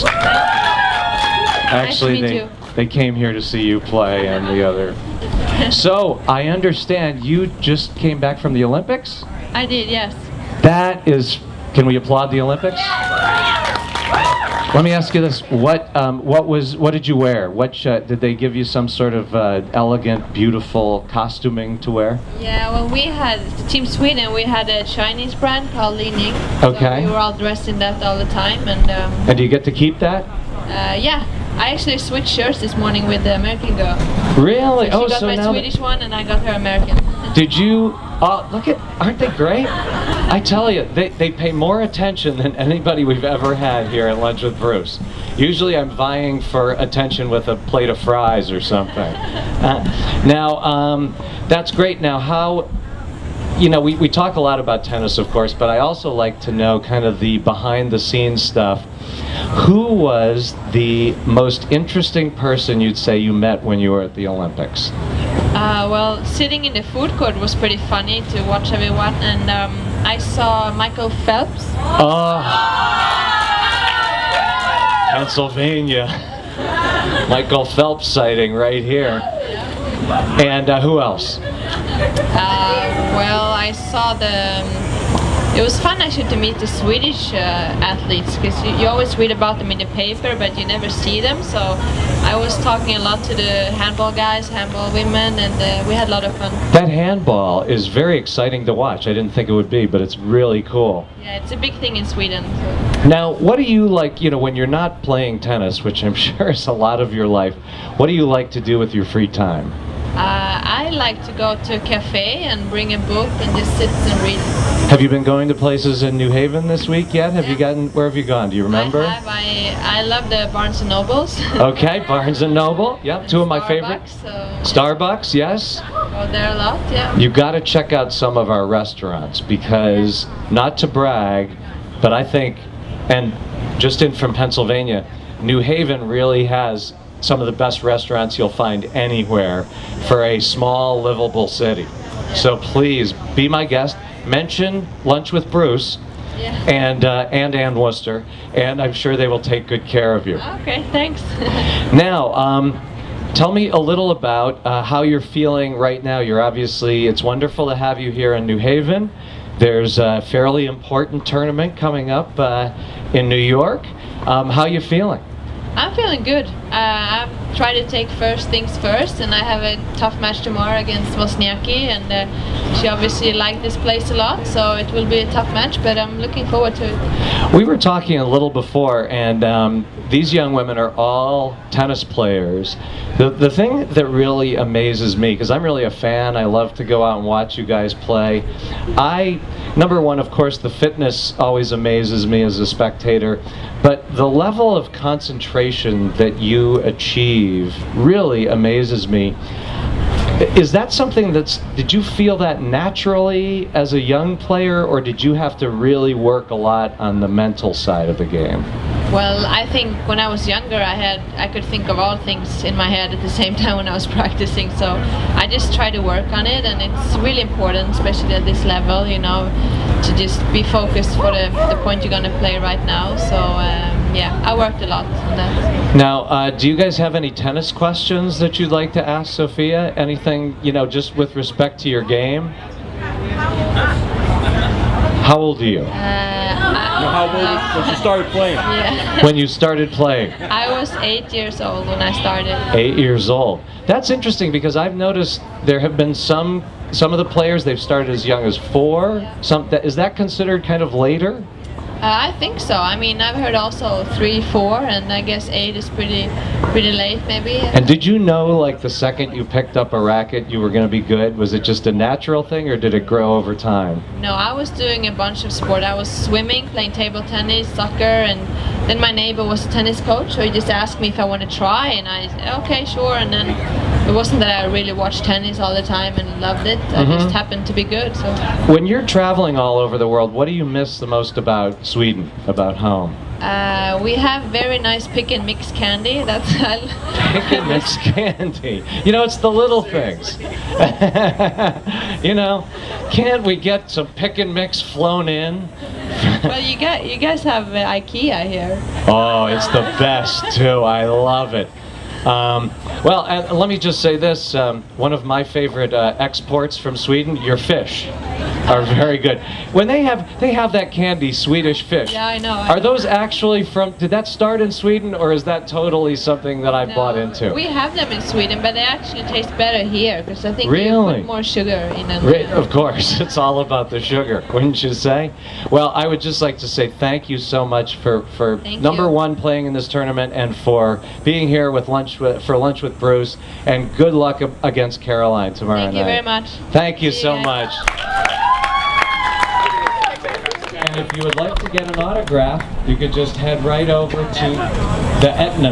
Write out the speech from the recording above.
Brooks. Actually, they came here to see you play and the other. So, I understand you just came back from the Olympics? I did, yes. That is, can we applaud the Olympics? Let me ask you this: what did you wear? Did they give you some sort of elegant, beautiful costuming to wear? Yeah, well, we had Team Sweden. We had a Chinese brand called Li Ning. Okay. So we were all dressed in that all the time, and. And do you get to keep that? Yeah, I actually switched shirts this morning with the American girl. Really? So she got my now Swedish one, and I got her American. Did you? Aren't they great? I tell you, they pay more attention than anybody we've ever had here at Lunch with Bruce. Usually I'm vying for attention with a plate of fries or something. Now, that's great. Now, how, we talk a lot about tennis, of course, but I also like to know kind of the behind-the-scenes stuff. Who was the most interesting person you'd say you met when you were at the Olympics? Well, sitting in the food court was pretty funny to watch everyone, and I saw Michael Phelps. Oh, Pennsylvania. Michael Phelps sighting right here. And who else? Well, I saw it was fun actually to meet the Swedish athletes, because you always read about them in the paper, but you never see them. So I was talking a lot to the handball guys, handball women, and we had a lot of fun. That handball is very exciting to watch. I didn't think it would be, but it's really cool. Yeah, it's a big thing in Sweden. So. Now, what do you like, when you're not playing tennis, which I'm sure is a lot of your life, what do you like to do with your free time? I like to go to a cafe and bring a book and just sit and read. Have you been going to places in New Haven this week yet? Where have you gone? Do you remember? I love the Barnes & Nobles. Okay, Barnes & Noble. Yep, two of my favorites. Starbucks, yes. Go there a lot, yeah. You got to check out some of our restaurants because, not to brag, but I think, and just in from Pennsylvania, New Haven really has some of the best restaurants you'll find anywhere for a small, livable city. So please, be my guest. Mention Lunch with Bruce and Ann Worcester, and I'm sure they will take good care of you. Okay, thanks. Now, tell me a little about how you're feeling right now. It's wonderful to have you here in New Haven. There's a fairly important tournament coming up in New York. How are you feeling? I'm feeling good. I'm trying to take first things first, and I have a tough match tomorrow against Wozniacki, and she obviously liked this place a lot, so it will be a tough match, but I'm looking forward to it. We were talking a little before, and these young women are all tennis players. The thing that really amazes me, because I'm really a fan, I love to go out and watch you guys play. Number one, of course, the fitness always amazes me as a spectator, but the level of concentration that you achieve really amazes me. Is that something did you feel that naturally as a young player, or did you have to really work a lot on the mental side of the game? Well, I think when I was younger, I could think of all things in my head at the same time when I was practicing. So I just try to work on it, and it's really important, especially at this level, to just be focused for the point you're going to play right now. So yeah, I worked a lot on that. Now, do you guys have any tennis questions that you'd like to ask Sofia? Anything, just with respect to your game? How old are you? How old when you started playing? Yeah. When you started playing? I was 8 years old when I started. 8 years old. That's interesting because I've noticed there have been some of the players, they've started as young as 4. Is that considered kind of later? I think so. I mean, I've heard also 3, 4, and I guess 8 is pretty late, maybe. And did you know, like, the second you picked up a racket, you were going to be good? Was it just a natural thing, or did it grow over time? No, I was doing a bunch of sport. I was swimming, playing table tennis, soccer, and then my neighbor was a tennis coach, so he just asked me if I want to try, and I said, okay, sure. And then it wasn't that I really watched tennis all the time and loved it. I just happened to be good. So. When you're traveling all over the world, what do you miss the most about Sweden, about home? We have very nice pick and mix candy. That's Pick and mix candy. You know, it's the little things. You know, can't we get some pick and mix flown in? Well, you guys have IKEA here. Oh, it's the best too. I love it. Well, and let me just say this: one of my favorite exports from Sweden, your fish, are very good. When they have that candy, Swedish fish. Yeah, I know. Are those actually from? Did that start in Sweden, or is that totally something that I bought into? We have them in Sweden, but they actually taste better here because I think Really? you put more sugar in them. Of course, it's all about the sugar, wouldn't you say? Well, I would just like to say thank you so much for Thank number you. one playing in this tournament and for being here with lunch with Bruce. And good luck against Caroline tomorrow night. Thank you very much. Thank you See so you much. And if you would like to get an autograph, you could just head right over to the Etna.